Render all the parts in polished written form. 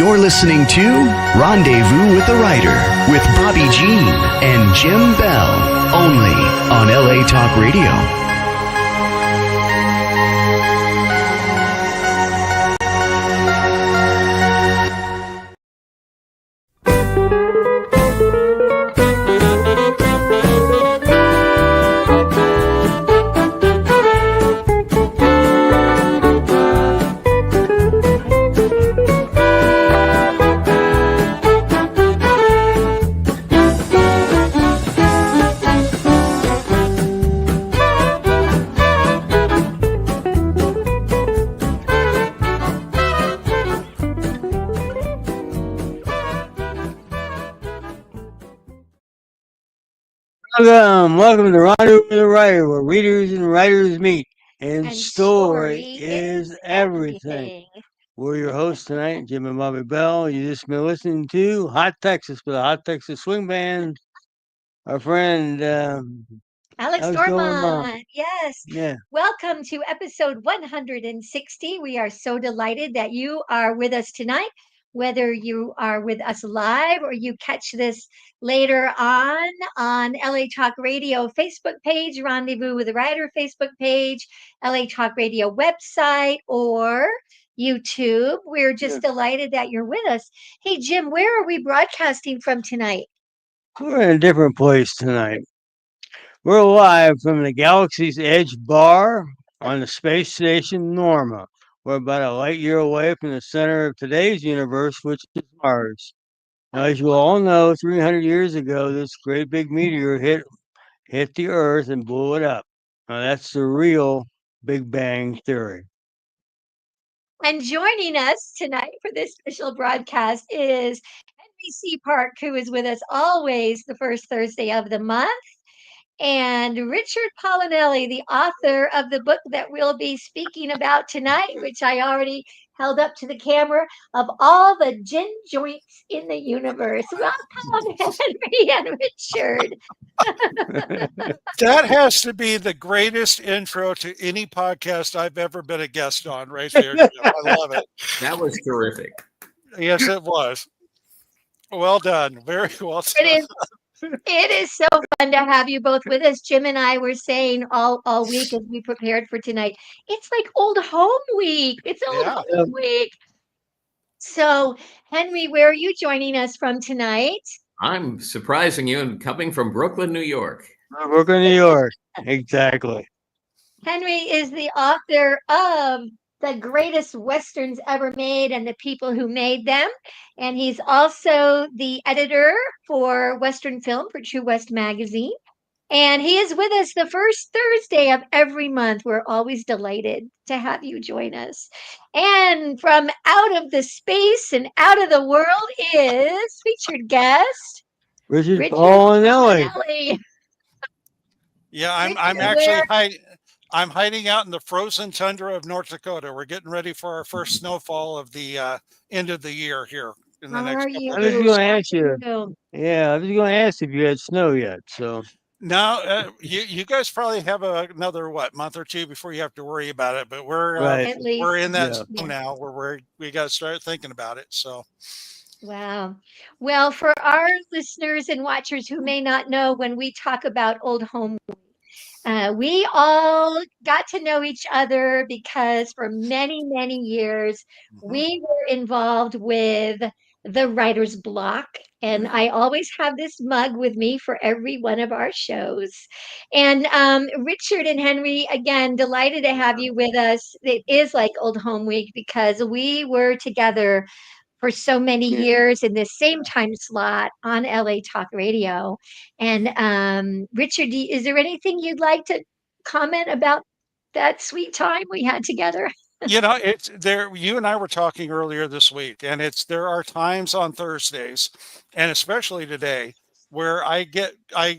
You're listening to Rendezvous with the Writer with Bobbi Jean and Jim Bell, only on LA Talk Radio. Welcome to Rendezvous with the Writer, where readers and writers meet, and story is everything. We're your hosts tonight, Jim and Bobbi Bell. You just been listening to Hot Texas with the Hot Texas Swing Band. Our friend Alex Dormont. Yes. Yeah. Welcome to episode 160. We are so delighted that you are with us tonight, whether you are with us live or you catch this later on LA Talk Radio Facebook page, Rendezvous with the Writer Facebook page, LA Talk Radio website, or YouTube. We're just delighted that you're with us. Hey, Jim, where are we broadcasting from tonight? We're in a different place tonight. We're live from the Galaxy's Edge Bar on the space station Norma. We're about a light year away from the center of today's universe, which is Mars. Now, as you all know, 300 years ago, this great big meteor hit the Earth and blew it up. Now, that's the real Big Bang Theory. And joining us tonight for this special broadcast is Henry C. Park, who is with us always the first Thursday of the month, and Richard Polinelli, the author of the book that we'll be speaking about tonight, which I already held up to the camera, of all the gin joints in the universe. Welcome, Henry and Richard. That has to be the greatest intro to any podcast I've ever been a guest on, right there, Jim. I love it. That was terrific. Yes, it was. Well done. Very well done. It is so fun to have you both with us. Jim and I were saying all week as we prepared for tonight, it's like old home week. It's old home week. So, Henry, where are you joining us from tonight? I'm surprising you and coming from Brooklyn, New York. Brooklyn, New York. Exactly. Henry is the author of The Greatest Westerns Ever Made and the People Who Made Them. And he's also the editor for Western Film for True West Magazine. And he is with us the first Thursday of every month. We're always delighted to have you join us. And from out of the space and out of the world is featured guest Richard Polinelli. Yeah, I'm actually hiding out in the frozen tundra of North Dakota. We're getting ready for our first snowfall of the end of the year here in the next couple of days. I was going to ask you. Yeah, I was going to ask if you had snow yet. So no, you guys probably have another month or two before you have to worry about it. But we're in that zone now where we got to start thinking about it. So. Wow. Well, for our listeners and watchers who may not know, when we talk about old home, we all got to know each other because for many, many years, we were involved with the Writer's Block. And I always have this mug with me for every one of our shows. And Richard and Henry, again, delighted to have you with us. It is like Old Home Week because we were together for so many years in this same time slot on LA Talk Radio. And Richard, is there anything you'd like to comment about that sweet time we had together? It's there. You and I were talking earlier this week, and there are times on Thursdays, and especially today, where I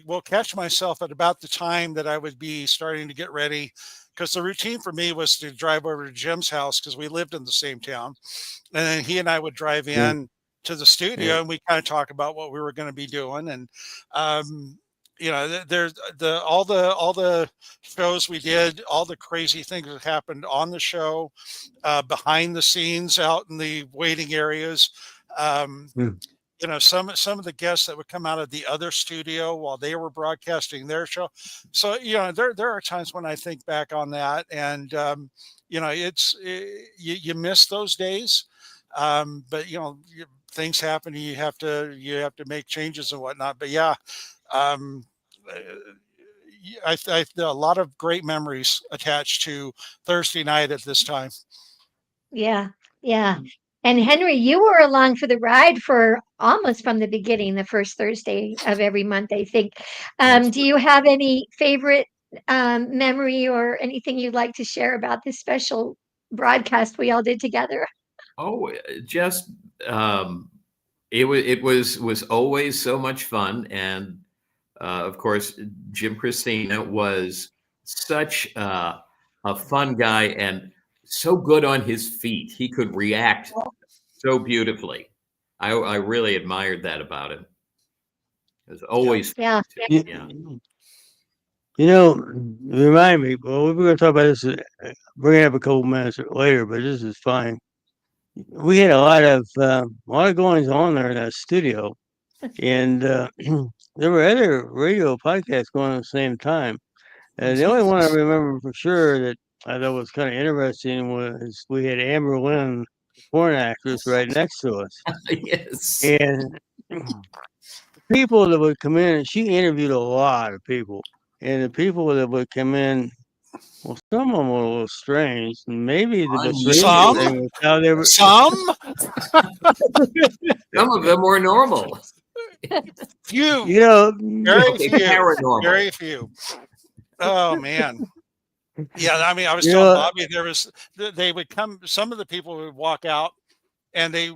will catch myself at about the time that I would be starting to get ready, because the routine for me was to drive over to Jim's house because we lived in the same town, and then he and I would drive in to the studio, and we kind of talk about what we were going to be doing, and there's all the shows we did, all the crazy things that happened on the show, behind the scenes, out in the waiting areas. Um, Mm. some of the guests that would come out of the other studio while they were broadcasting their show. So there are times when I think back on that, and you miss those days. But things happen, and you have to make changes and whatnot. But yeah, um, uh, a lot of great memories attached to Thursday night at this time. Yeah, yeah. And Henry, you were along for the ride for almost from the beginning, the first Thursday of every month, I think. That's Do you have any favorite memory or anything you'd like to share about this special broadcast we all did together? just it was always so much fun, and of course, Jim Christina was such a fun guy and so good on his feet. He could react so beautifully. I really admired that about him. It was always Yeah. You, yeah. you remind me. Well, we're going to talk about this. Bring it up a couple minutes later, but this is fine. We had a lot of goings on there in that studio, and there were other radio podcasts going on at the same time. And the only one I remember for sure that I thought was kind of interesting was we had Amber Lynn, the porn actress, right next to us, Yes. and people that would come in, and she interviewed a lot of people, and the people that would come in, well, some of them were a little strange, and maybe the strangest Some, thing was how they were. some, Some of them were normal. few, You know, very Okay, few, paranormal. very few. Oh man. Yeah, I mean, I was you telling know, Bobby they would come. Some of the people would walk out, and they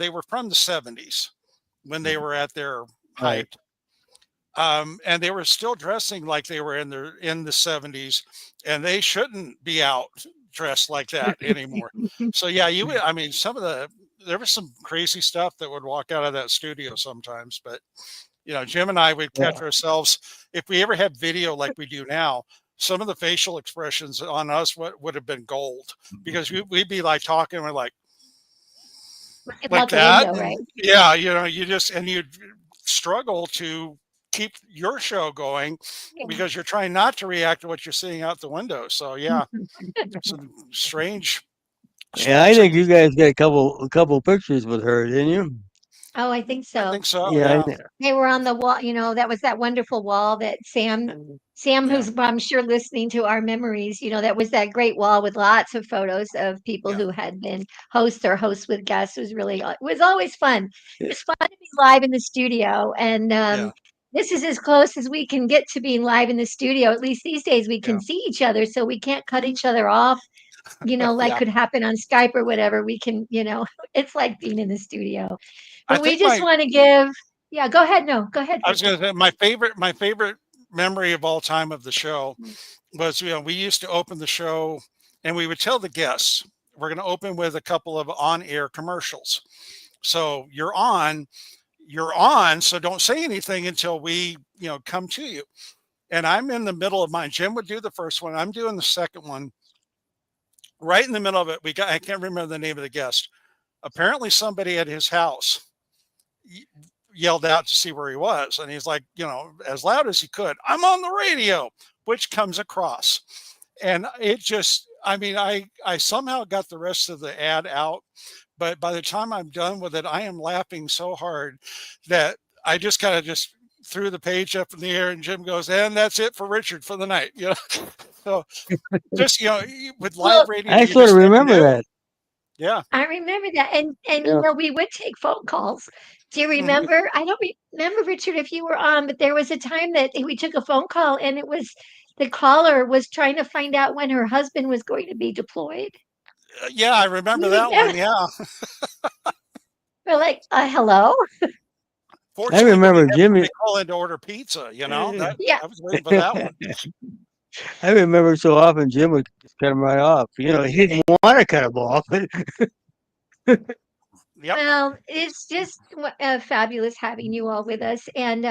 were from the '70s when they were at their right. height, and they were still dressing like they were in the '70s, and they shouldn't be out dressed like that anymore. So yeah, I mean, there was some crazy stuff that would walk out of that studio sometimes, but Jim and I would catch Yeah. ourselves if we ever had video like we do now. Some of the facial expressions on us would have been gold because we'd be like talking, we're like Looking like out the that, window, right? and yeah, you'd struggle to keep your show going because you're trying not to react to what you're seeing out the window. So yeah, some Yeah, I strange think things. you guys got a couple pictures with her, didn't you? Oh, I think I so. think so. Yeah, Yeah, They were on the wall, that was that wonderful wall that Sam, yeah, who's I'm sure listening to our memories, that was that great wall with lots of photos of people yeah, who had been hosts or hosts with guests. It was always fun. It was fun to be live in the studio. And yeah, this is as close as we can get to being live in the studio. At least these days we yeah, can see each other, so we can't cut each other off, like yeah. could happen on Skype or whatever. We can, it's like being in the studio. I But we think just want to yeah, go ahead. No, go ahead, I was Richard. going to say my favorite memory of all time of the show Mm. was we used to open the show and we would tell the guests we're going to open with a couple of on-air commercials. So you're on, so don't say anything until we come to you. And I'm in the middle of mine. Jim would do the first one. I'm doing the second one. Right in the middle of it, I can't remember the name of the guest. Apparently, somebody at his house yelled out to see where he was. And he's like, as loud as he could, I'm on the radio, which comes across. And it just, I mean, I somehow got the rest of the ad out. But by the time I'm done with it, I am laughing so hard that I just kind of just threw the page up in the air and Jim goes, and that's it for Richard for the night. So just, with Well, live radio, I you sort of just never remember knew. that. Yeah. I remember that. And Yeah. we would take phone calls. Do you Hmm. remember? I don't remember, Richard, if you were on, but there was a time that we took a phone call and it was the caller was trying to find out when her husband was going to be deployed. Yeah, I remember You that one. remember? Yeah. We're like, hello? I Fortunately, we remember didn't have Jimmy. somebody call in to order pizza. That Yeah. I was waiting for that one. I remember so often Jim would just cut him right off. He didn't want to cut him off, but Yep. Well, it's just fabulous having you all with us. And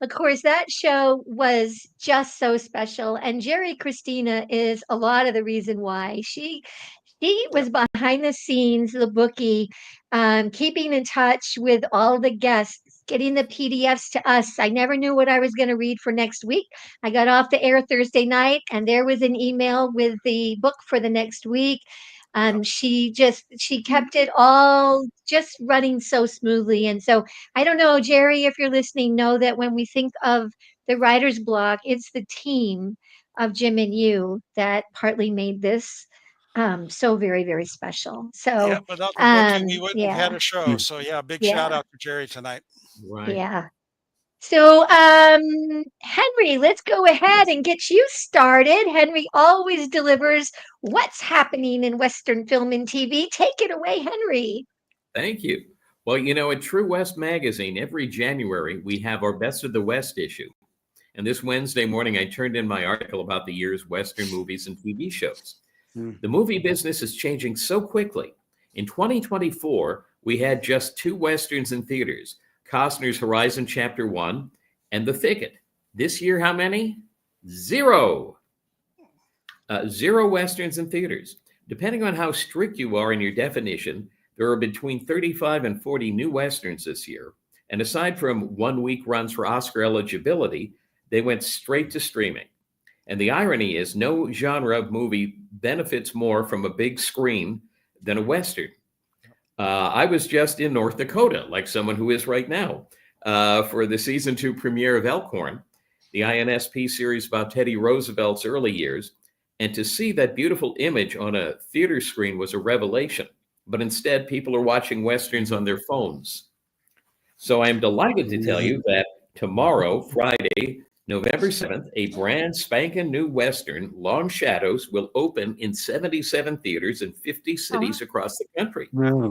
of course, that show was just so special. And Jerry Christina is a lot of the reason why. She was behind the scenes, the bookie, keeping in touch with all the guests, getting the PDFs to us. I never knew what I was going to read for next week. I got off the air Thursday night, and there was an email with the book for the next week. Yep. She kept it all just running so smoothly. And so I don't know, Jerry, if you're listening, know that when we think of the writer's block, it's the team of Jim and you that partly made this so very, very speciel. Yeah, So, without the booking, we wouldn't have yeah, had a show. So yeah, big shout yeah, out to Jerry tonight. Right. yeah. So, Henry, let's go ahead and get you started. Henry always delivers what's happening in Western film and TV. Take it away, Henry. Thank you. Well, at True West Magazine, every January, we have our Best of the West issue. And this Wednesday morning, I turned in my article about the year's Western movies and TV shows. The movie business is changing so quickly. In 2024, we had just 2 Westerns in theaters, Costner's Horizon Chapter 1 and The Thicket. This year, how many? 0. 0 Westerns in theaters. Depending on how strict you are in your definition, there are between 35 and 40 new Westerns this year. And aside from 1-week runs for Oscar eligibility, they went straight to streaming. And the irony is no genre of movie benefits more from a big screen than a Western. I was just in North Dakota, like someone who is right now, for the season 2 premiere of Elkhorn, the INSP series about Teddy Roosevelt's early years. And to see that beautiful image on a theater screen was a revelation. But instead, people are watching Westerns on their phones. So I am delighted to tell you that tomorrow, Friday, November 7th, a brand spanking new Western, Long Shadows, will open in 77 theaters in 50 cities across the country. Yeah.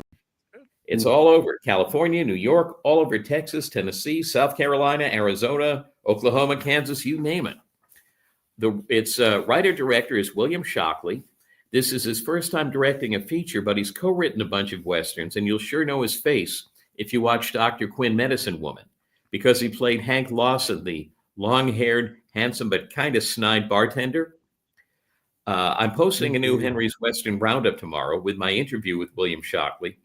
It's all over California, New York, all over Texas, Tennessee, South Carolina, Arizona, Oklahoma, Kansas, you name it. Its writer-director is William Shockley. This is his first time directing a feature, but he's co-written a bunch of Westerns, and you'll sure know his face if you watch Dr. Quinn Medicine Woman, because he played Hank Lawson, the long-haired, handsome, but kind of snide bartender. I'm posting a new Henry's Western Roundup tomorrow with my interview with William Shockley,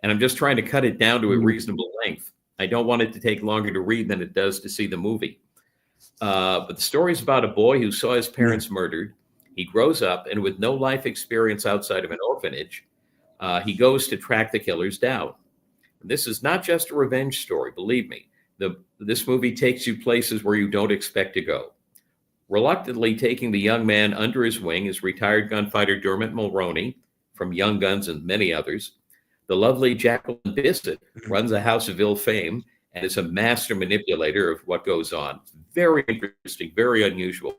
and I'm just trying to cut it down to a reasonable length. I don't want it to take longer to read than it does to see the movie. But the story is about a boy who saw his parents murdered. He grows up, and with no life experience outside of an orphanage, he goes to track the killers down. This is not just a revenge story, believe me. This movie takes you places where you don't expect to go. Reluctantly taking the young man under his wing is retired gunfighter Dermot Mulroney from Young Guns and many others. The lovely Jacqueline Bisset runs a house of ill fame and is a master manipulator of what goes on. Very interesting, very unusual.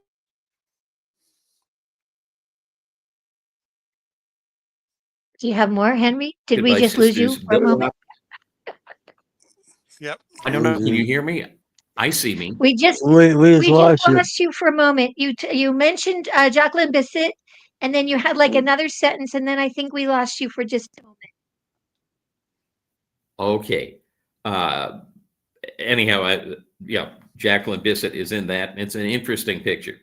Do you have more, Henry? Did we My just lose you sisters, for a moment? Yep. I don't know. Can you hear me? I see me. We just We we just just lost you. lost you for a moment. You mentioned Jacqueline Bisset, and then you had like another sentence, and then I think we lost you for just a moment. Okay. Anyhow, Jacqueline Bisset is in that. It's an interesting picture.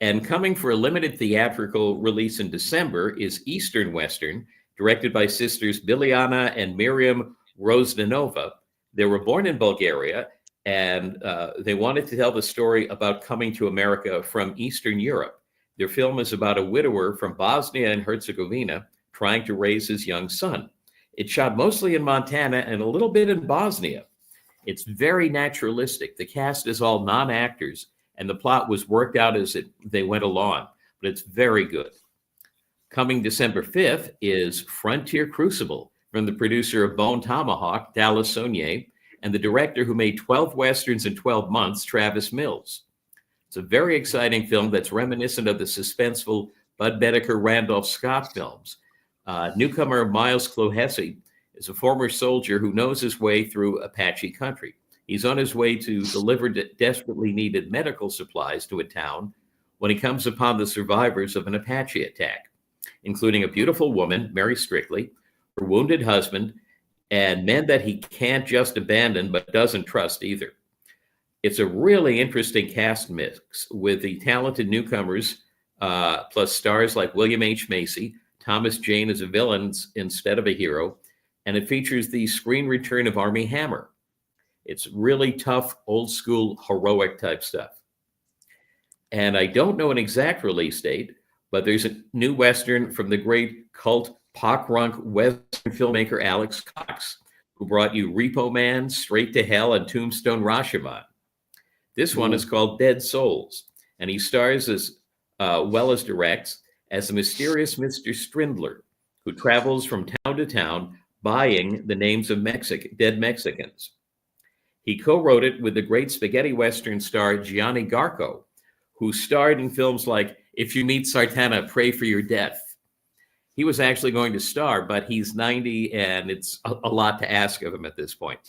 And coming for a limited theatrical release in December is Eastern Western, directed by sisters Biljana and Miriam Rosdanova. They were born in Bulgaria, and they wanted to tell the story about coming to America from Eastern Europe. Their film is about a widower from Bosnia and Herzegovina trying to raise his young son. It's shot mostly in Montana and a little bit in Bosnia. It's very naturalistic. The cast is all non-actors, and the plot was worked out as they went along, but it's very good. Coming December 5th is Frontier Crucible from the producer of Bone Tomahawk, Dallas Saunier, and the director who made 12 Westerns in 12 months, Travis Mills. It's a very exciting film that's reminiscent of the suspenseful Bud Bedecker, Randolph Scott films. Newcomer Miles Clohessy is a former soldier who knows his way through Apache country. He's on his way to deliver desperately needed medical supplies to a town when he comes upon the survivors of an Apache attack, including a beautiful woman, Mary Strictly, her wounded husband, and men that he can't just abandon but doesn't trust either. It's a really interesting cast mix with the talented newcomers, plus stars like William H. Macy, Thomas Jane as a villain instead of a hero, and it features the screen return of Armie Hammer. It's really tough, old school, heroic type stuff. And I don't know an exact release date, but there's a new Western from the great cult pop punk Western filmmaker Alex Cox, who brought you Repo Man, Straight to Hell, and Tombstone Rashomon. This one is called Dead Souls, and he stars as well as directs as a mysterious Mr. Strindler who travels from town to town buying the names of dead Mexicans. He co-wrote it with the great spaghetti western star Gianni Garco, who starred in films like If You Meet Sartana, Pray for Your Death. He was actually going to star, but he's 90 and it's a lot to ask of him at this point.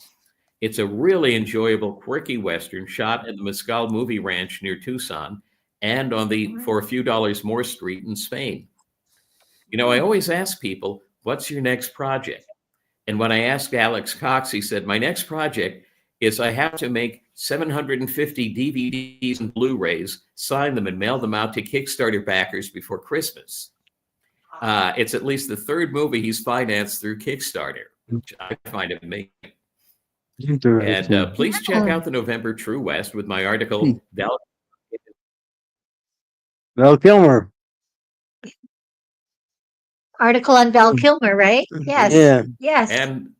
It's a really enjoyable, quirky Western shot at the Mescal Movie Ranch near Tucson and on the For a Few Dollars More Street in Spain. You know, I always ask people, what's your next project? And when I asked Alex Cox, he said, my next project is I have to make 750 DVDs and Blu-rays, sign them and mail them out to Kickstarter backers before Christmas. It's at least the third movie he's financed through Kickstarter, which I find amazing. And please check out the November True West with my article, Val Kilmer. Article on Val Kilmer, right? Yes. Yeah. Yes. And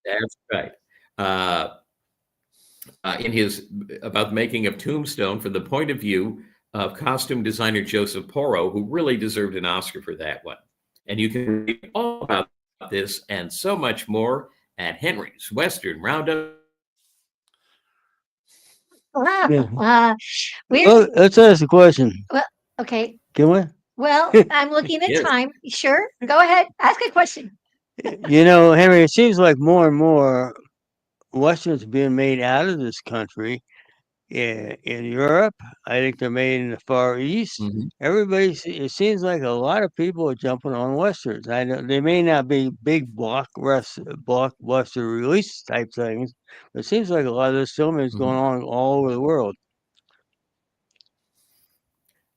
that's right. In his about the making of Tombstone from the point of view of costume designer Joseph Porro, who really deserved an Oscar for that one. And you can read all about this and so much more at Henry's Western Roundup. Let's ask a question. Well, okay. Can we? Well, I'm looking at Yes. time. Sure. Go ahead. Ask a question. You know, Henry, it seems like more and more Westerns are being made out of this country. In Europe, I think they're made in the Far East. It seems like a lot of people are jumping on Westerns. I know they may not be big blockbuster release type things, but it seems like a lot of this filming is going on all over the world.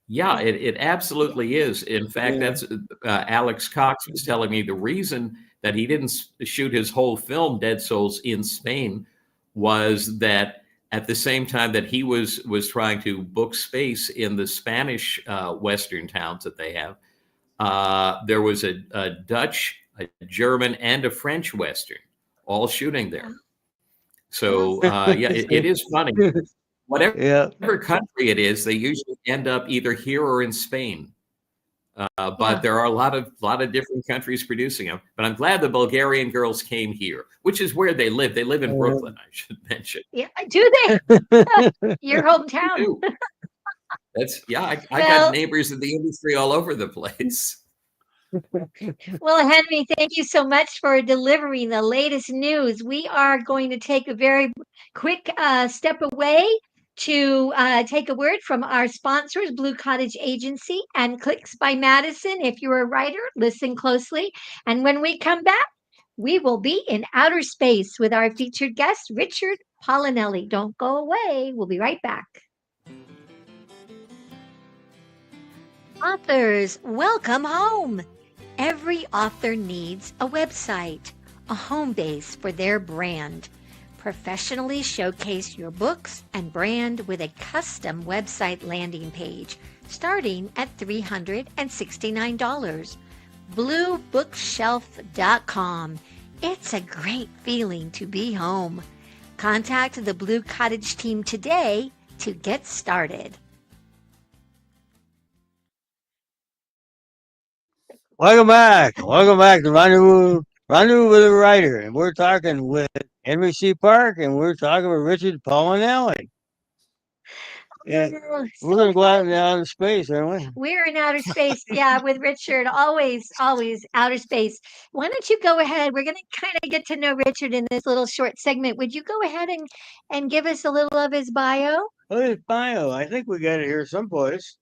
Yeah, it absolutely is. In fact, that's Alex Cox was telling me the reason that he didn't shoot his whole film, Dead Souls, in Spain was that at the same time that he was trying to book space in the Spanish Western towns that they have, there was a Dutch, a German, and a French Western all shooting there. So, yeah, it is funny. Whatever country it is, they usually end up either here or in Spain. But there are a lot of different countries producing them. But I'm glad the Bulgarian girls came here, which is where they live. They live in Brooklyn, I should mention. Yeah, do they? Your hometown. I got neighbors in the industry all over the place. Well, Henry, thank you so much for delivering the latest news. We are going to take a very quick step away to take a word from our sponsors, Blue Cottage Agency and Clicks by Madison. If you're a writer, listen closely. And when we come back, we will be in outer space with our featured guest, Richard Polinelli. Don't go away. We'll be right back. Authors, welcome home. Every author needs a website, a home base for their brand. Professionally showcase your books and brand with a custom website landing page starting at $369. BlueBookshelf.com. It's a great feeling to be home. Contact the Blue Cottage team today to get started. Welcome back. Welcome back to Rendezvous with a Writer. And we're talking with Henry C. Park, and we're talking with Richard Polinelli. Yeah, we're going to go out in outer space, aren't we? We're in outer space, yeah, with Richard. Always outer space. Why don't you go ahead? We're going to kind of get to know Richard in this little short segment. Would you go ahead and give us a little of his bio? Oh, his bio. I think we got it here someplace.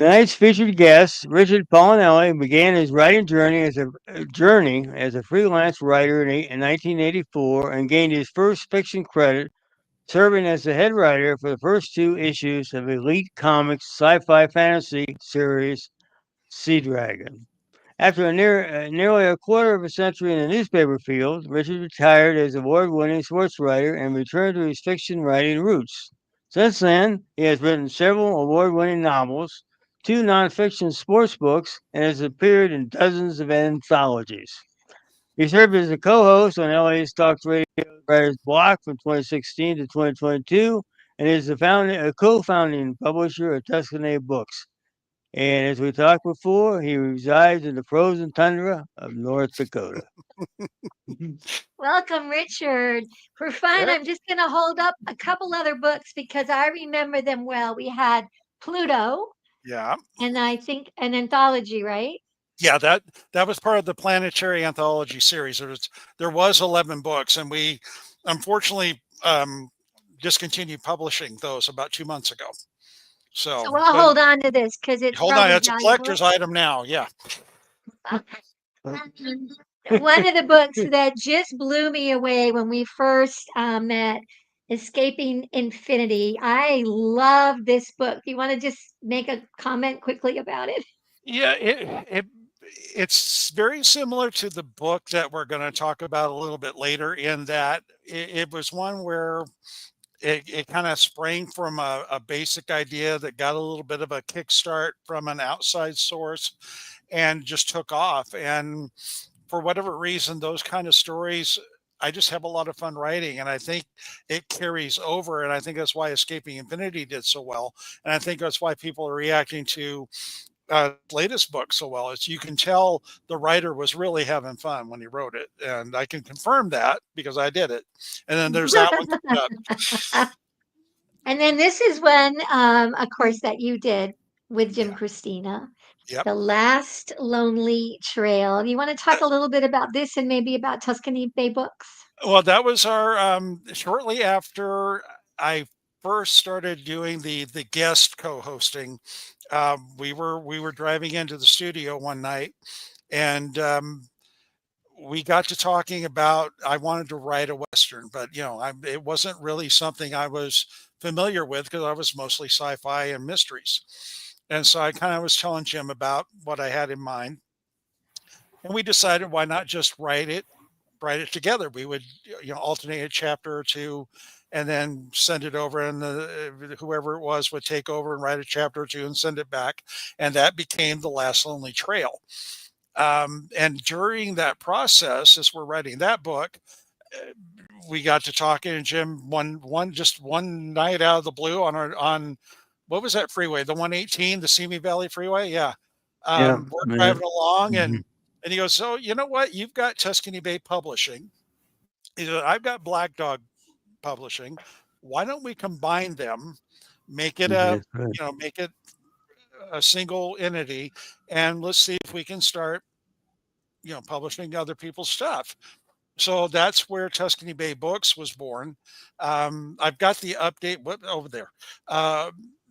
Tonight's featured guest, Richard Paulinelli, began his writing journey as a freelance writer in 1984 and gained his first fiction credit, serving as the head writer for the first two issues of Elite Comics' sci-fi fantasy series, Sea Dragon. After nearly a quarter of a century in the newspaper field, Richard retired as award-winning sports writer and returned to his fiction writing roots. Since then, he has written several award-winning novels, two nonfiction sports books, and has appeared in dozens of anthologies. He served as a co-host on LA's Talk Radio Writers Block from 2016 to 2022, and is a co-founding publisher of Tuscany Books. And as we talked before, he resides in the frozen tundra of North Dakota. Welcome, Richard. For fun, Yeah. I'm just going to hold up a couple other books because I remember them well. We had Pluto, Yeah. and I think an anthology, right? Yeah, that was part of the Planetary Anthology series. There was 11 books, and we unfortunately discontinued publishing those about 2 months ago. So, So we'll but hold on to this because it's hold on, probably it's a valuable. collector's item now. Yeah. One of the books that just blew me away when we first met, Escaping Infinity. I love this book. Do you want to just make a comment quickly about it? Yeah, it's very similar to the book that we're going to talk about a little bit later, in that it was one where it kind of sprang from a basic idea that got a little bit of a kickstart from an outside source and just took off. And for whatever reason, those kind of stories, I just have a lot of fun writing, and I think it carries over. And I think that's why Escaping Infinity did so well. And I think that's why people are reacting to latest book so well. Is you can tell the writer was really having fun when he wrote it, and I can confirm that because I did it. And then there's that one coming up. And then this is one, of course, that you did with Jim Yeah. Christina, Yep. The Last Lonely Trail. You want to talk a little bit about this and maybe about Tuscany Bay Books? Well, that was our shortly after I first started doing the guest co-hosting. We were driving into the studio one night, and we got to talking about, I wanted to write a Western, but it wasn't really something I was familiar with because I was mostly sci-fi and mysteries. And so I kind of was telling Jim about what I had in mind. And we decided, why not just write it together? We would, alternate a chapter or two and then send it over, and whoever it was would take over and write a chapter or two and send it back. And that became The Last Lonely Trail. And during that process, as we're writing that book, we got to talking, and Jim, one night out of the blue on what was that freeway? The 118, the Simi Valley Freeway. Yeah. Yeah, We're yeah. driving along, Mhm. and he goes, so you know what? You've got Tuscany Bay Publishing. He said, I've got Black Dog Publishing. Why don't we combine them, make it That's right. make it a single entity, and let's see if we can start, publishing other people's stuff. So that's where Tuscany Bay Books was born. I've got the update over there.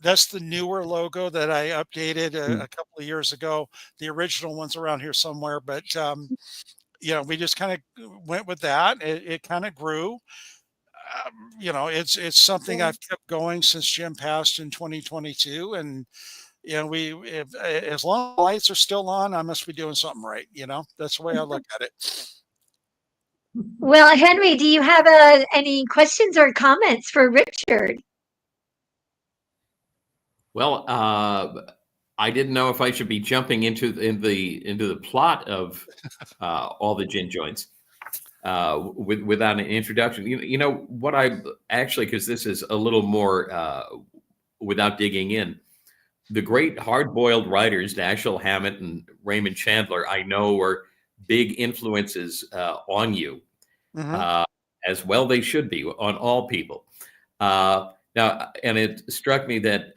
That's the newer logo that I updated a couple of years ago. The original one's around here somewhere, but we just kind of went with that. It kind of grew. It's something I've kept going since Jim passed in 2022, and as long as the lights are still on, I must be doing something right. That's the way I look at it. Well, Henry, do you have any questions or comments for Richard? Well, I didn't know if I should be jumping into the plot of all the gin joints without an introduction. What I actually, because this is a little more without digging in. The great hard-boiled writers, Dashiell Hammett and Raymond Chandler, I know are big influences on you. Mhm. As well they should be on all people. Now, and it struck me that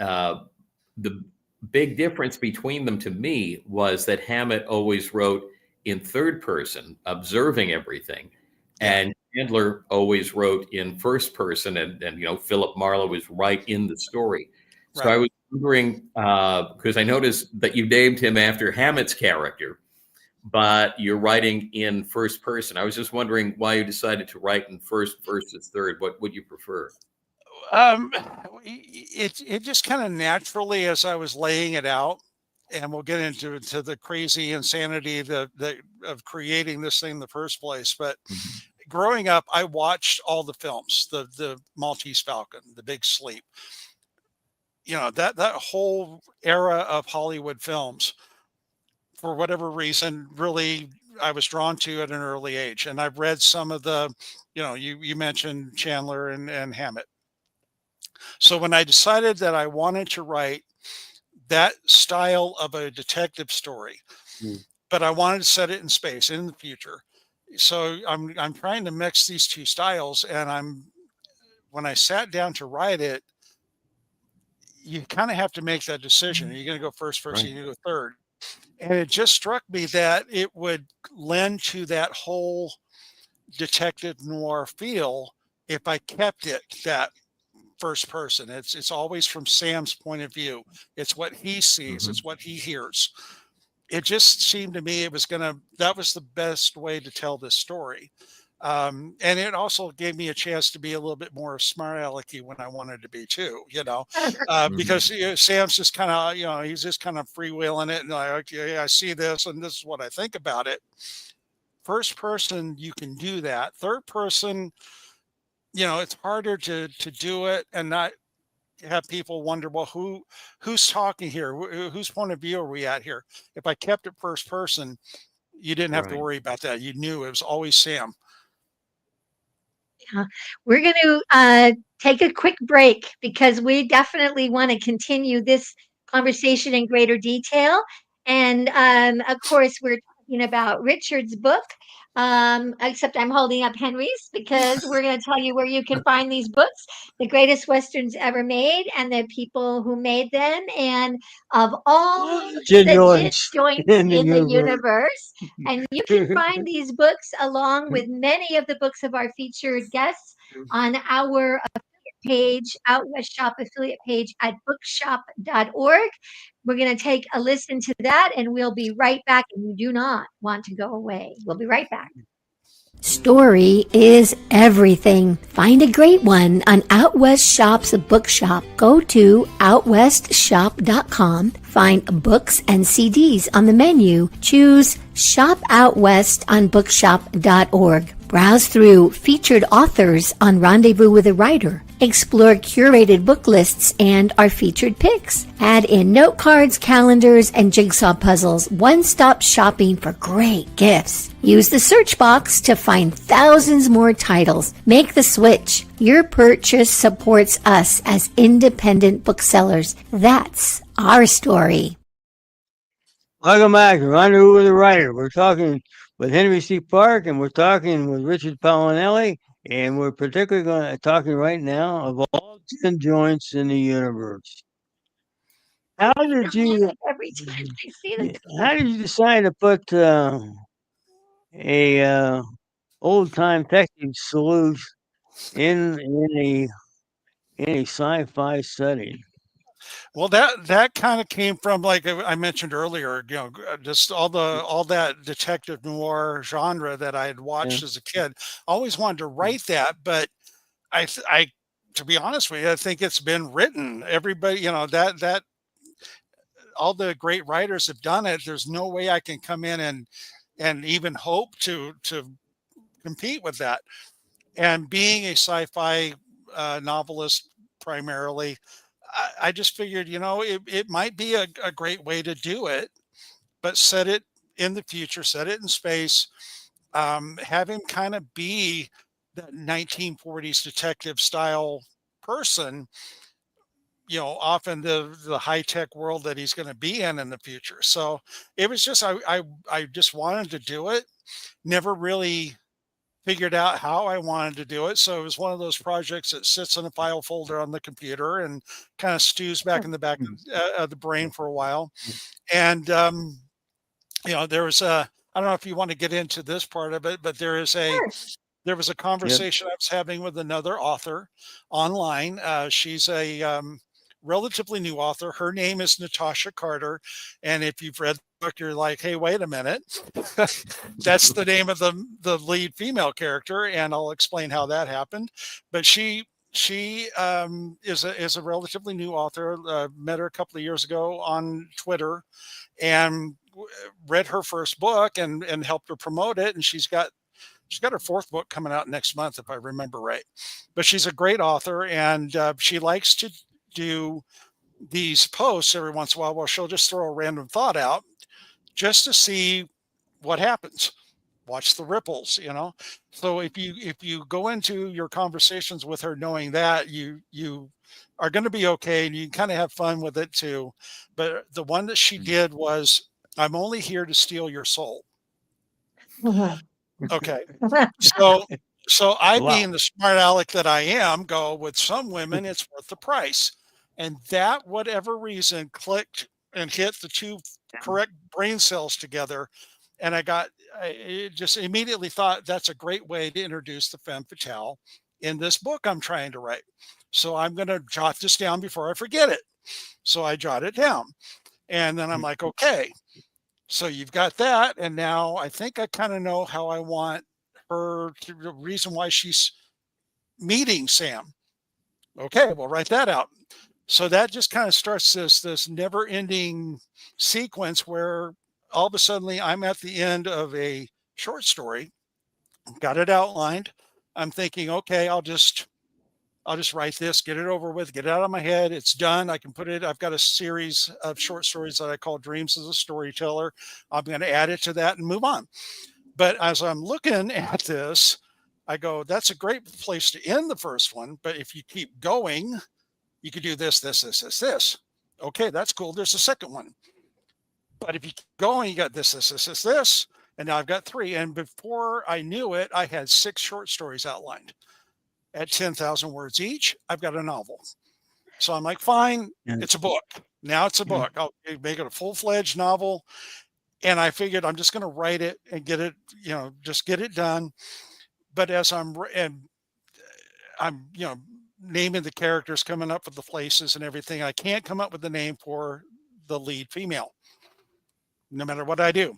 the big difference between them to me was that Hammett always wrote in third person, observing everything, and Chandler always wrote in first person, and Philip Marlowe was right in the story. So Right. I was wondering, because I noticed that you named him after Hammett's character, but you're writing in first person. I was just wondering why you decided to write in first versus third. What would you prefer? Um, it just kind of naturally, as I was laying it out, and we'll get into the crazy insanity of creating this thing in the first place. But Mhm. growing up, I watched all the films, the Maltese Falcon, The Big Sleep, that whole era of Hollywood films. For whatever reason, really, I was drawn to at an early age, and I've read some of the, you mentioned Chandler and Hammett. So when I decided that I wanted to write that style of a detective story, Mm. but I wanted to set it in space in the future. So I'm trying to mix these two styles, and when I sat down to write it, you kind of have to make that decision. Are you going to go first person? Are Right. you going to go third? And it just struck me that it would lend to that whole detective noir feel if I kept it that first person. It's always from Sam's point of view. It's what he sees. Mhm. It's what he hears. It just seemed to me that was the best way to tell this story. And it also gave me a chance to be a little bit more smart alecky when I wanted to be too, Mhm. because Sam's just kind of, he's just kind of freewheeling it. And like, okay, I see this and this is what I think about it. First person, you can do that. Third person, it's harder to do it and not have people wonder, well, who's talking here? Whose point of view are we at here? If I kept it first person, you didn't have to Right. worry about that. You knew it was always Sam. Yeah. We're going to take a quick break because we definitely want to continue this conversation in greater detail. And of course, we're talking about Richard's book, except I'm holding up Henry's because we're going to tell you where you can find these books, the greatest Westerns ever made, and the people who made them, and of all Jim the jit Joyce joints in the in the universe. universe. And you can find these books along with many of the books of our featured guests on our page, Out West Shop affiliate page at bookshop.org. We're going to take a listen to that and we'll be right back. And you do not want to go away. We'll be right back. Story is everything. Find a great one on Out West Shop's bookshop. Go to outwestshop.com, find books and CDs on the menu, choose Shop Out West on bookshop.org. Browse through featured authors on Rendezvous with a Writer. Explore curated book lists and our featured picks. Add in note cards, calendars, and jigsaw puzzles. One-stop shopping for great gifts. Use the search box to find thousands more titles. Make the switch. Your purchase supports us as independent booksellers. That's our story. Welcome back to Rendezvous with the Writer. We're talking with Henry C. Park, and we're talking with Richard Palinelli, and we're particularly talking right now of all 10 joints in the universe. How did you Every time I see this, how did you decide to put a old time detective sleuth in a sci-fi setting? Well, that kind of came from, like I mentioned earlier, just all that detective noir genre that I had Yeah. watched as a kid. I always wanted to write that, but I to be honest with you, I think it's been written. Everybody, that all the great writers have done it. There's no way I can come in and even hope to compete with that. And being a sci-fi novelist primarily, I just figured, it might be a great way to do it, but set it in the future, set it in space, have him kind of be that 1940s detective style person, off in the high tech world that he's going to be in the future. So it was just, I just wanted to do it. Never really figured out how I wanted to do it. So it was one of those projects that sits in a file folder on the computer and kind of stews back in the back of the brain for a while. And, there was I don't know if you want to get into this part of it, but sure. there was a Yep. conversation I was having with another author online. She's a relatively new author. Her name is Natasha Carter. And if you've read the book, you're like, hey, wait a minute. That's the name of the lead female character. And I'll explain how that happened. But she is a relatively new author. Met her a couple of years ago on Twitter and read her first book and helped her promote it. And she's got her fourth book coming out next month, if I remember right. But she's a great author, and she likes to do these posts every once in a while where she'll just throw a random thought out just to see what happens. Watch the ripples, you know. So if you go into your conversations with her knowing that you are going to be okay and you kind of have fun with it too. But the one that she did was, I'm only here to steal your soul. Okay. So I, Wow. being the smart aleck that I am, go, with some women, it's worth the price. And that, whatever reason, clicked and hit the two correct brain cells together. And I just immediately thought that's a great way to introduce the femme fatale in this book I'm trying to write. So I'm going to jot this down before I forget it. So I jot it down. And then I'm like, okay, so you've got that. And now I think I kind of know how I want her to, the reason why she's meeting Sam. Okay, we'll write that out. So that just kind of starts this never ending sequence where all of a sudden I'm at the end of a short story, got it outlined. I'm thinking, okay, I'll just write this, get it over with, get it out of my head. It's done. I can put it, I've got a series of short stories that I call Dreams as a Storyteller. I'm going to add it to that and move on. But as I'm looking at this, I go, that's a great place to end the first one. But if you keep going, you could do this. Okay, that's cool. There's a second one. But if you keep going, you got this. And now I've got 3. And before I knew it, I had 6 short stories outlined at 10,000 words each. I've got a novel. So I'm like, fine, it's a book. Now it's a book. I'll make it a full-fledged novel. And I figured I'm just going to write it and get it, just get it done. But as I'm naming the characters, coming up with the places and everything, I can't come up with the name for the lead female, no matter what I do.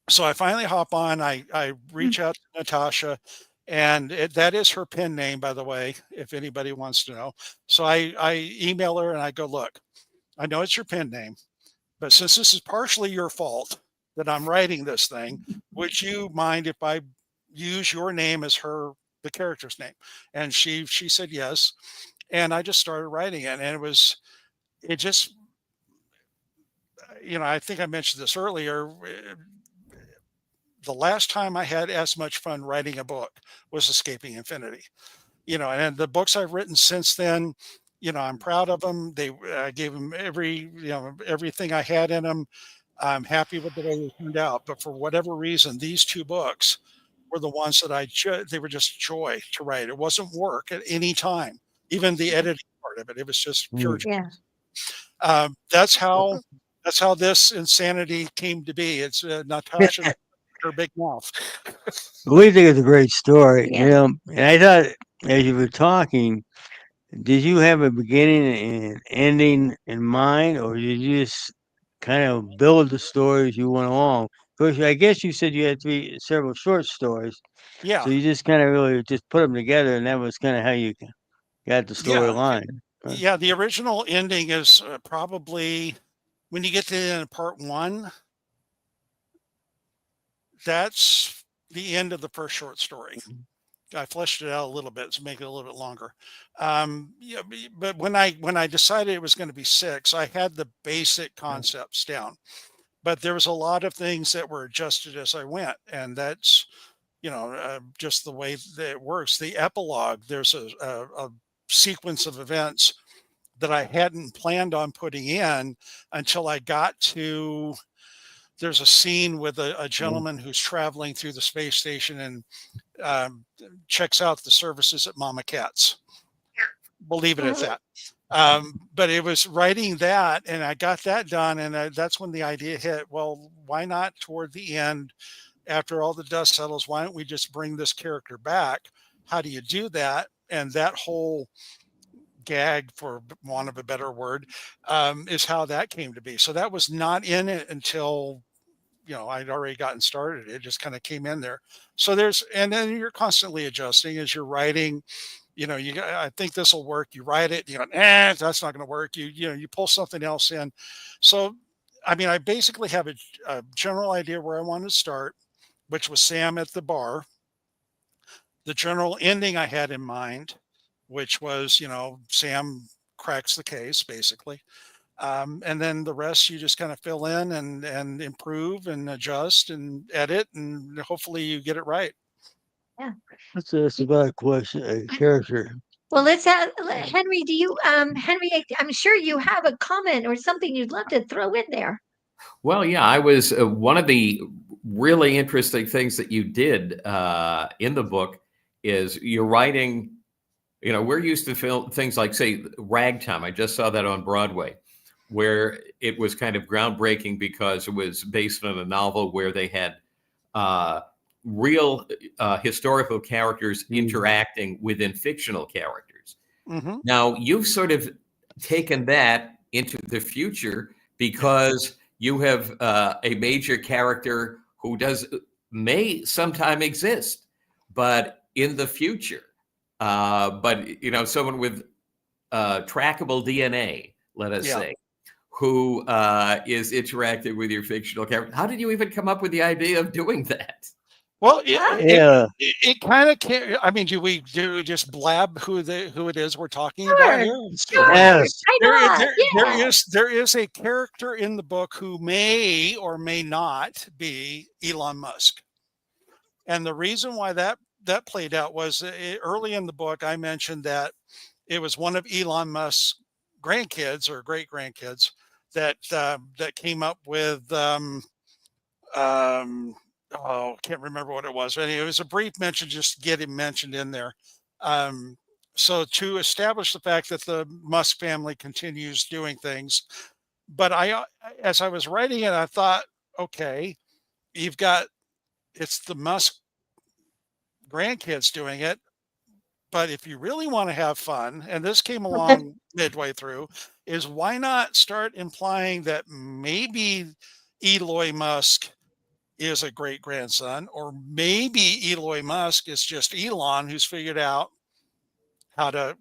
So I finally hop on. I reach out to Natasha, and that is her pen name, by the way, if anybody wants to know. So I email her and I go, look, I know it's your pen name, but since this is partially your fault that I'm writing this thing, would you mind if I use your name as the character's name? And she said yes. And I just started writing it. And I think I mentioned this earlier. The last time I had as much fun writing a book was Escaping Infinity. And the books I've written since then, I'm proud of them. I gave them everything I had in them. I'm happy with the way they turned out. But for whatever reason, these 2 books were the ones that they were just joy to write. It wasn't work at any time, even the editing part of it. It was just pure joy. Yeah. That's how this insanity came to be. It's Natasha, her big mouth. We think it's a great story, Yeah. And I thought, as you were talking, did you have a beginning and ending in mind, or did you just kind of build the story as you went along? Because I guess you said you had several short stories, Yeah. so you just kind of really just put them together, and that was kind of how you got the storyline. Yeah. The original ending is probably when you get to the end of part 1. That's the end of the first short story. I fleshed it out a little bit to make it a little bit longer. But when I decided it was going to be 6, I had the basic concepts down, but there was a lot of things that were adjusted as I went. And that's, just the way that it works. The epilogue, there's a sequence of events that I hadn't planned on putting in until I got to, there's a scene with a gentleman who's traveling through the space station and checks out the services at Mama Cat's. We'll leave it at that. But it was writing that, and I got that done, and that's when the idea hit. Well, why not toward the end, after all the dust settles, why don't we just bring this character back? How do you do that? And that whole gag, for want of a better word, is how that came to be. So that was not in it until, I'd already gotten started. It just kind of came in there. So and then you're constantly adjusting as you're writing. I think this will work. You write it, that's not going to work. You pull something else in. So, I basically have a general idea where I want to start, which was Sam at the bar. The general ending I had in mind, which was, Sam cracks the case basically. And then the rest you just kind of fill in and improve and adjust and edit, and hopefully you get it right. Yeah. That's about a question, a character. Well, Henry. Do you, Henry? I'm sure you have a comment or something you'd love to throw in there. Well, yeah, I was one of the really interesting things that you did in the book is you're writing. We're used to film things like, say, Ragtime. I just saw that on Broadway, where it was kind of groundbreaking because it was based on a novel where they had real historical characters interacting within fictional characters. Mm-hmm. Now, you've sort of taken that into the future because you have a major character who may sometime exist, but in the future. But someone with trackable DNA, let us say, who is interacting with your fictional character. How did you even come up with the idea of doing that? Well, it kind of can't. Do we just blab who it is we're talking about here? Yes. There is a character in the book who may or may not be Elon Musk, and the reason why that played out was early in the book. I mentioned that it was one of Elon Musk's grandkids or great grandkids that came up with. Can't remember what it was. But anyway, it was a brief mention just to get him mentioned in there. So to establish the fact that the Musk family continues doing things, but as I was writing it, I thought, okay, it's the Musk grandkids doing it, but if you really want to have fun, and this came along midway through, is why not start implying that maybe Elon Musk is a great grandson, or maybe Elon Musk is just Elon who's figured out how to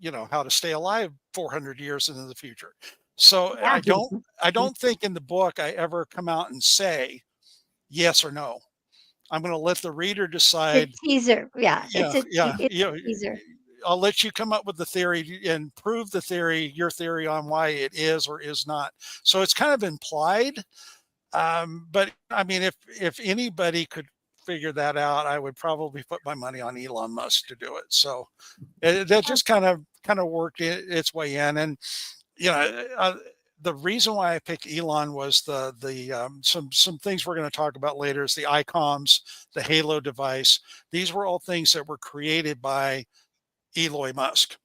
stay alive 400 years into the future. So I don't think in the book I ever come out and say yes or no. I'm going to let the reader decide. It's a teaser. Yeah. It's a teaser. I'll let you come up with the theory and prove your theory on why it is or is not. So it's kind of implied. But if anybody could figure that out, I would probably put my money on Elon Musk to do it. So that just kind of worked its way in. And, the reason why I picked Elon was some things we're going to talk about later is the ICOMs, the Halo device. These were all things that were created by Elon Musk.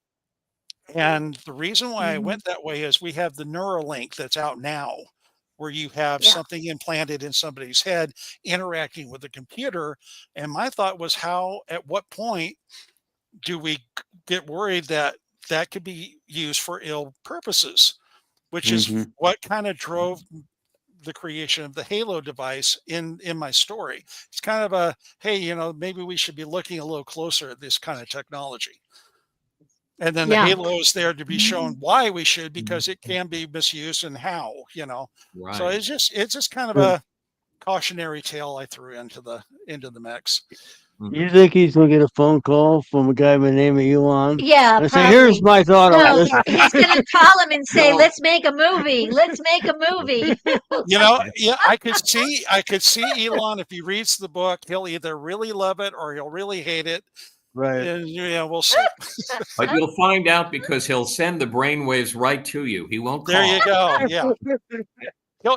And the reason why I went that way is we have the Neuralink that's out now, where you have something implanted in somebody's head interacting with the computer. And my thought was, at what point do we get worried that could be used for ill purposes, which is what kind of drove the creation of the Halo device in my story. It's kind of hey, maybe we should be looking a little closer at this kind of technology. And then the Halo is there to be shown why we should, because it can be misused and how, Right. So it's just kind of a cautionary tale I threw into the mix. You think he's gonna get a phone call from a guy by the name of Elon? Yeah, and say, here's my thought on this. He's gonna call him and say, "Let's make a movie. Let's make a movie." I could see Elon, if he reads the book, he'll either really love it or he'll really hate it. Right. And, we'll see. But you'll find out because he'll send the brainwaves right to you. He won't call. There you go. Yeah.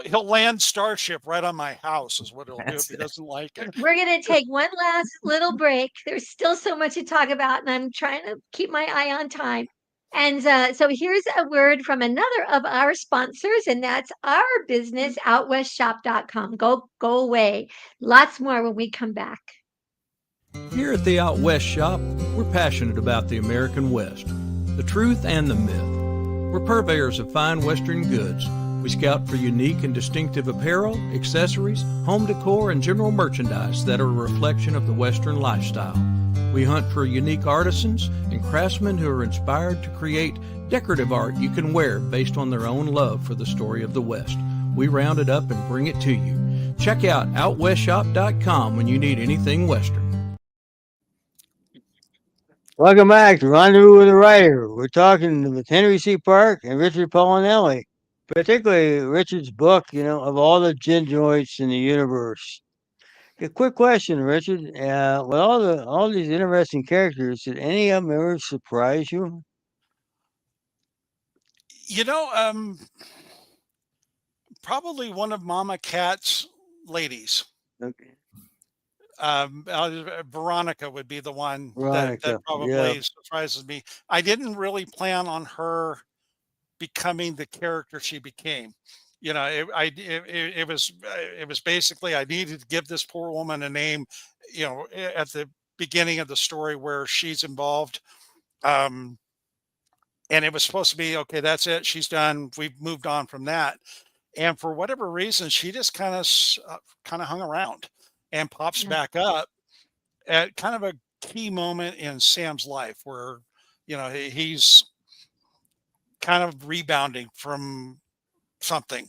He'll land Starship right on my house is what he'll do if he doesn't like it. We're going to take one last little break. There's still so much to talk about, and I'm trying to keep my eye on time. And so here's a word from another of our sponsors, and that's our business, OutWestShop.com. Go away. Lots more when we come back. Here at the Out West Shop, we're passionate about the American West. the truth and the myth. We're purveyors of fine Western goods. We scout for unique and distinctive apparel, accessories, home decor, and general merchandise that are a reflection of the Western lifestyle. We hunt for unique artisans and craftsmen who are inspired to create decorative art you can wear based on their own love for the story of the West. We round it up and bring it to you. Check out OutWestShop.com when you need anything Western. Welcome back to Rendezvous with the Writer. We're talking with Henry C. Park and Richard Paulinelli, particularly Richard's book, of all the gin joints in the universe. A quick question, Richard. With all these interesting characters, did any of them ever surprise you? Probably one of Mama Cat's ladies. Okay. Veronica would be the one Veronica, that probably surprises me. I didn't really plan on her becoming the character she became. It was basically I needed to give this poor woman a name, at the beginning of the story where she's involved. And it was supposed to be, okay, that's it. She's done. We've moved on from that. And for whatever reason, she just kind of hung around and pops back up at kind of a key moment in Sam's life where, he's kind of rebounding from something.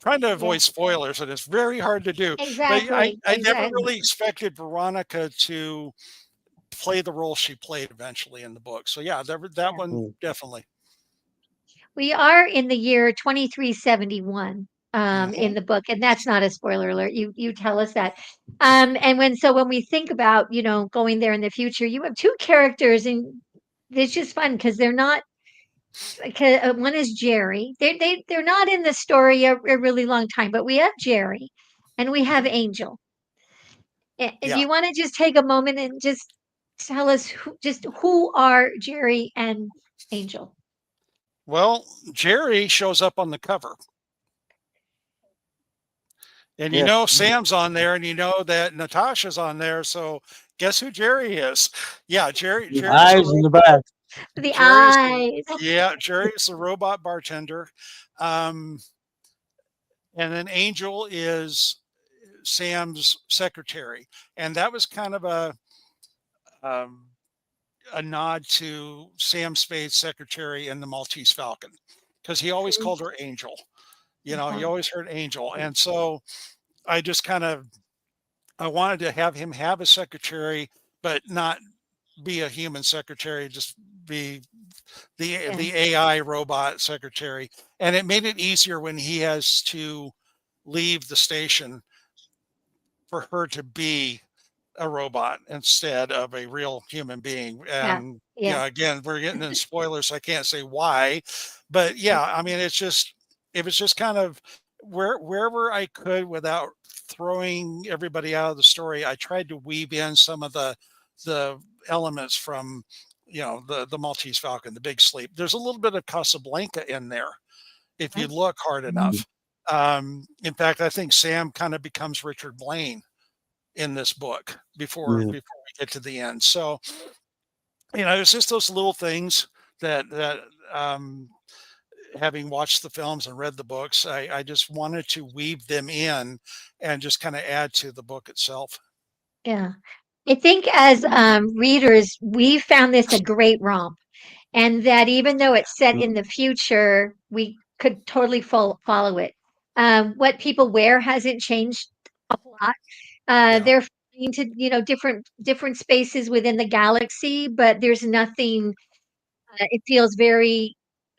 Trying to avoid spoilers, and it's very hard to do. Exactly. But I never really expected Veronica to play the role she played eventually in the book. So yeah, that one definitely. We are in the year 2371 in the book, and that's not a spoiler alert. You tell us that. And when we think about going there in the future, you have two characters, and it's just fun because they're not. One is Jerry. They're not in the story a really long time, but we have Jerry, and we have Angel. And do you want to just take a moment and just tell us who are Jerry and Angel? Well, Jerry shows up on the cover. And Sam's on there, and that Natasha's on there. So guess who Jerry is? Yeah, Jerry. The eyes in the back. The eyes. Jerry's the robot bartender. And then Angel is Sam's secretary. And that was kind of a nod to Sam Spade's secretary in the Maltese Falcon, because he always called her Angel. He always heard Angel. And so I just I wanted to have him have a secretary, but not be a human secretary, just be the AI robot secretary. And it made it easier when he has to leave the station for her to be a robot instead of a real human being. And again, we're getting into spoilers, so I can't say why, but it was just kind of wherever I could without throwing everybody out of the story. I tried to weave in some of the elements from the Maltese Falcon, the Big Sleep. There's a little bit of Casablanca in there if you look hard enough. In fact, I think Sam kind of becomes Richard Blaine in this book before we get to the end. So it's just those little things that having watched the films and read the books, I just wanted to weave them in and just kind of add to the book itself. Yeah. I think as readers, we found this a great romp, and that even though it's set in the future, we could totally follow it. What people wear hasn't changed a lot. They're flying to different spaces within the galaxy, but there's nothing. It feels very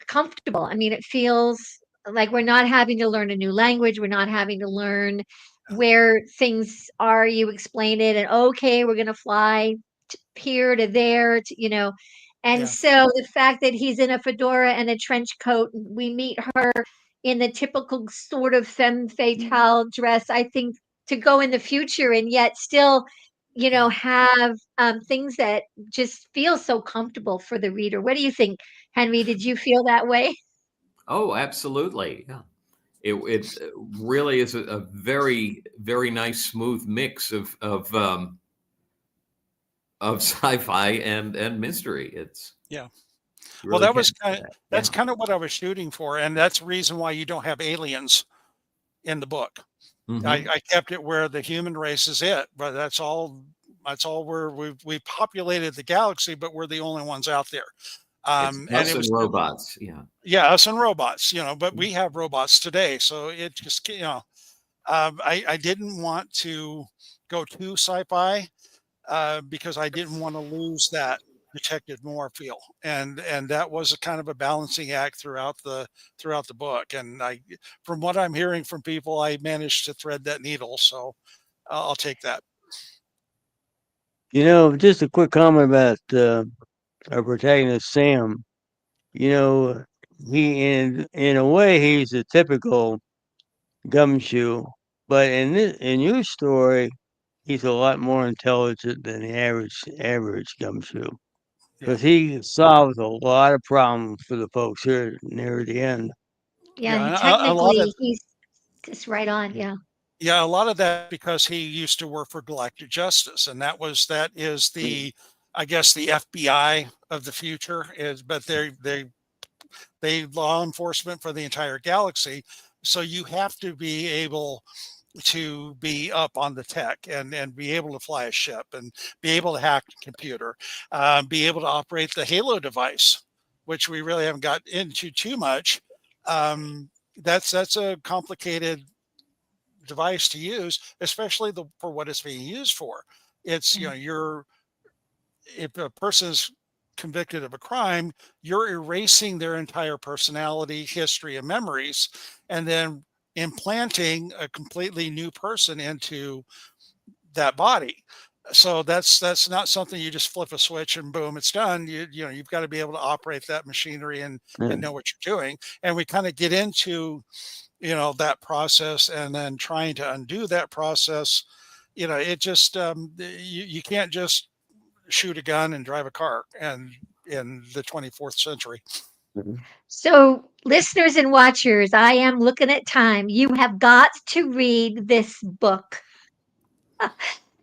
comfortable. I mean, it feels like we're not having to learn a new language. We're not having to learn where things are. You explain it, and okay, we're going to fly here to there, and so the fact that he's in a fedora and a trench coat, we meet her in the typical sort of femme fatale dress, I think, to go in the future and yet still have things that just feel so comfortable for the reader. What do you think, Henry? Did you feel that way? Oh, absolutely. Yeah. It really is a very, very nice, smooth mix of sci-fi and mystery. Well, Really that was catch kind of that. that's Yeah. kind of what I was shooting for, and that's the reason why you don't have aliens in the book. Hmm. I kept it where the human race is it, but that's all. That's all we've populated the galaxy, but we're the only ones out there. It's And us it and was robots. Yeah. yeah, us and robots, but we have robots today, so it just I didn't want to go too sci-fi because I didn't want to lose that Detective Noir feel, and that was a kind of a balancing act throughout the book. And from what I'm hearing from people, I managed to thread that needle, so I'll take that. Just a quick comment about our protagonist Sam. You know, he in a way he's a typical gumshoe, but in your story, he's a lot more intelligent than the average gumshoe Yeah, because he solves a lot of problems for the folks here near the end. yeah, Yeah, and a lot of technically, he's just right on. Yeah. yeah, a lot of that because he used to work for Galactic Justice, and that is the I guess the FBI of the future is, but they law enforcement for the entire galaxy. So you have to be able to be up on the tech and be able to fly a ship and be able to hack a computer, be able to operate the Halo device, which we really haven't got into too much. That's a complicated device to use, especially for what it's being used for. It's you're if a person is convicted of a crime, you're erasing their entire personality, history, and memories, and then implanting a completely new person into that body. So that's not something you just flip a switch and boom, it's done. You've got to be able to operate that machinery Yeah. and know what you're doing. And we kind of get into that process and then trying to undo that process. It just you can't just shoot a gun and drive a car and in the 24th century. Mhm. So, listeners and watchers, I am looking at time. You have got to read this book.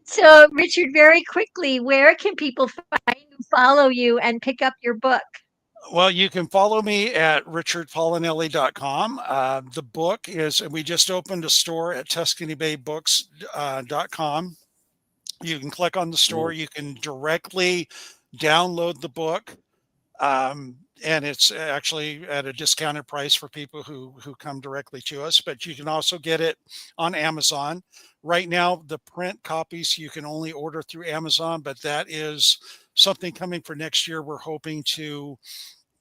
So, Richard, very quickly, where can people find you, follow you, and pick up your book? Well, you can follow me at richardpolinelli.com. The book is, we just opened a store at tuscanybaybooks.com. You can click on the store. You can directly download the book. And it's actually at a discounted price for people who come directly to us, but you can also get it on Amazon. Right now, the print copies you can only order through Amazon, but that is something coming for next year. We're hoping to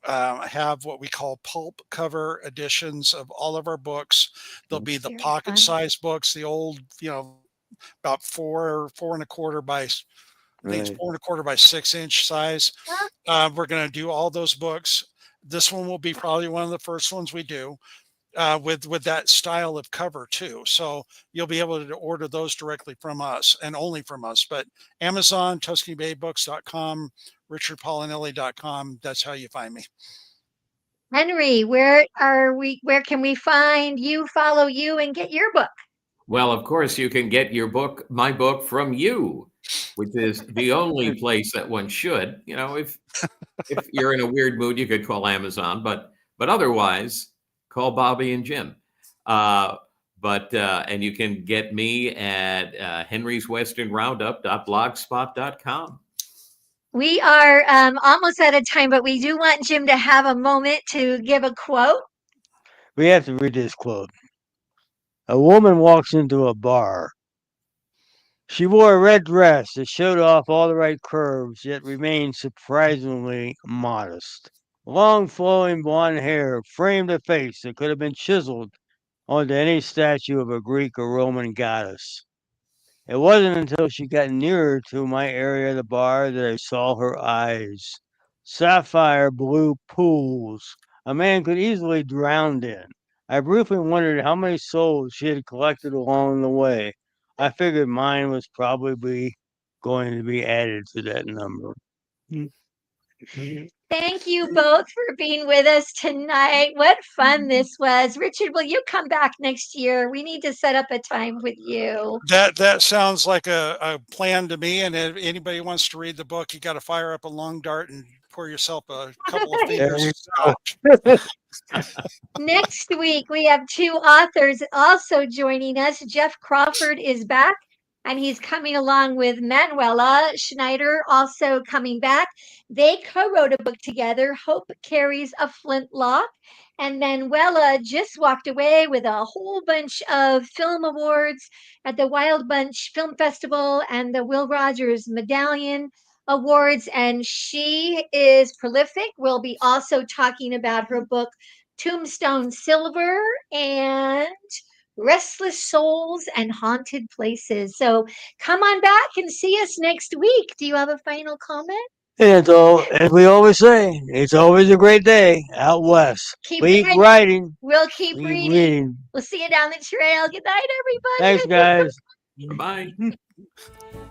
have what we call pulp cover editions of all of our books. There'll be the Very pocket fun. size books, the old, about four and a quarter by, I think it's Right. 4 1/4 by 6 inch size. Ah, We're going to do all those books. This one will be probably one of the first ones we do with that style of cover too. So you'll be able to order those directly from us and only from us. But Amazon, TuscanyBayBooks.com, RichardPolinelli.com. That's how you find me. Henry, where can we find you, follow you, and get your book? Well, of course, you can get my book from you, which is the only place that one should. If you're in a weird mood, you could call Amazon, but otherwise, call Bobby and Jim. And you can get me at henryswesternroundup.blogspot.com. We are almost out of time, but we do want Jim to have a moment to give a quote. We have to read this quote. A woman walks into a bar. She wore a red dress that showed off all the right curves, yet remained surprisingly modest. Long flowing blonde hair framed a face that could have been chiseled onto any statue of a Greek or Roman goddess. It wasn't until she got nearer to my area of the bar that I saw her eyes. Sapphire blue pools a man could easily drown in. I briefly wondered how many souls she had collected along the way. I figured mine was probably going to be added to that number. Thank you both for being with us tonight. What fun this was. Richard, will you come back next year? We need to set up a time with you. That sounds like a plan to me. And if anybody wants to read the book, you got to fire up a long dart and pour yourself a couple of There fingers you of go. scotch. Next week, we have two authors also joining us. Jeff Crawford is back, and he's coming along with Manuela Schneider, also coming back. They co wrote a book together, Hope Carries a Flintlock. And Manuela just walked away with a whole bunch of film awards at the Wild Bunch Film Festival and the Will Rogers Medallion Awards. And she is prolific. We'll be also talking about her book, Tombstone Silver, and Restless Souls and Haunted Places. So come on back and see us next week. Do you have a final comment? And so, as we always say, it's always a great day out west. Keep Keep writing. writing. We'll keep Keep reading. reading. We'll see you down the trail. Good night, everybody. Thanks, guys. Bye.